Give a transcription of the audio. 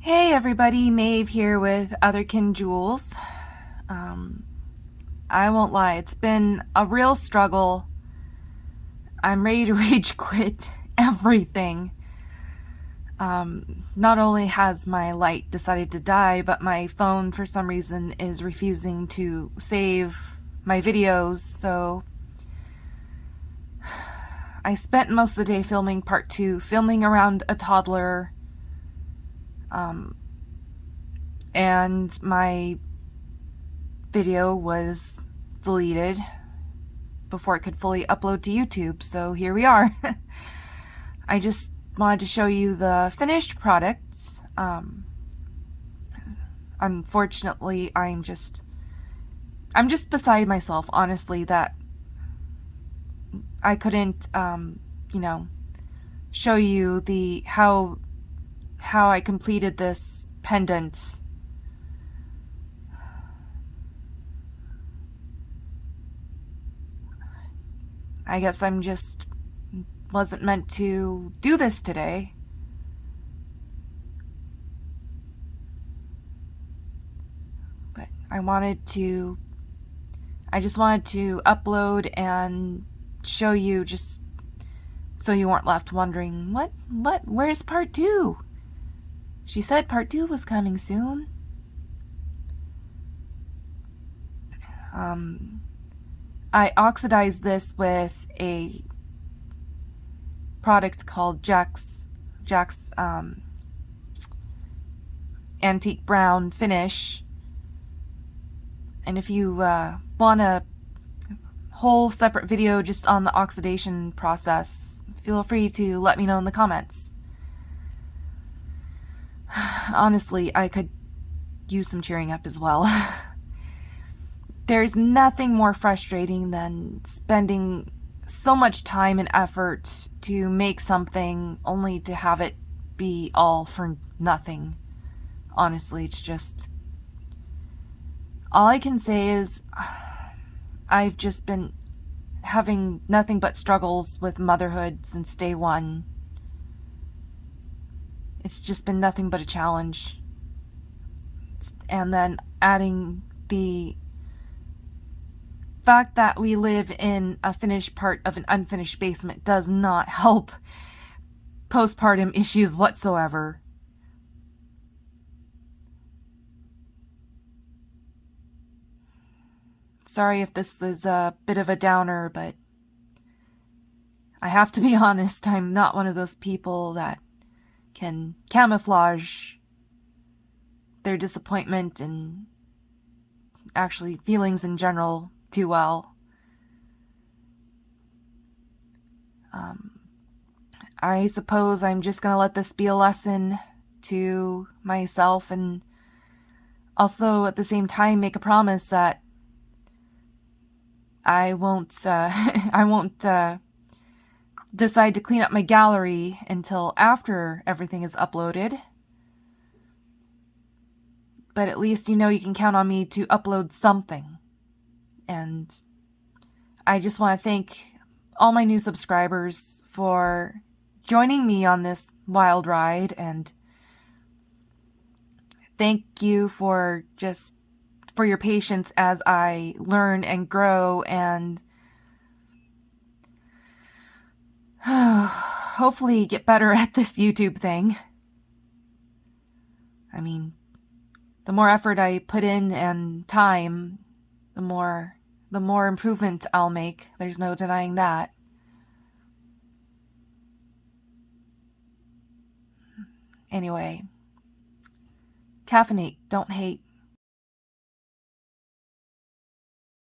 Hey everybody, Maeve here with Otherkin Jewels. I won't lie, it's been a real struggle. I'm ready to rage quit everything. Not only has my light decided to die, but my phone for some reason is refusing to save my videos, so I spent most of the day filming part 2, filming around a toddler, and my video was deleted before it could fully upload to YouTube, so here we are. I just wanted to show you the finished products. Unfortunately, I'm just beside myself, honestly, that I couldn't, show you how I completed this pendant. I guess I'm just wasn't meant to do this today. But I just wanted to upload and show you, just so you weren't left wondering, where's part 2? She said part 2 was coming soon. I oxidized this with a product called Jack's Antique Brown Finish. And if you want a whole separate video just on the oxidation process, feel free to let me know in the comments. Honestly, I could use some cheering up as well. There's nothing more frustrating than spending so much time and effort to make something only to have it be all for nothing. Honestly, it's just... all I can say is I've just been having nothing but struggles with motherhood since day one. It's just been nothing but a challenge. And then adding the fact that we live in a finished part of an unfinished basement does not help postpartum issues whatsoever. Sorry if this is a bit of a downer, but I have to be honest, I'm not one of those people that can camouflage their disappointment and actually feelings in general too well. I suppose I'm just gonna let this be a lesson to myself, and also at the same time make a promise that I won't decide to clean up my gallery until after everything is uploaded. But at least you can count on me to upload something. And I just want to thank all my new subscribers for joining me on this wild ride, and thank you for your patience as I learn and grow and hopefully get better at this YouTube thing. I mean, the more effort I put in and time, the more improvement I'll make. There's no denying that. Anyway, caffeinate, don't hate.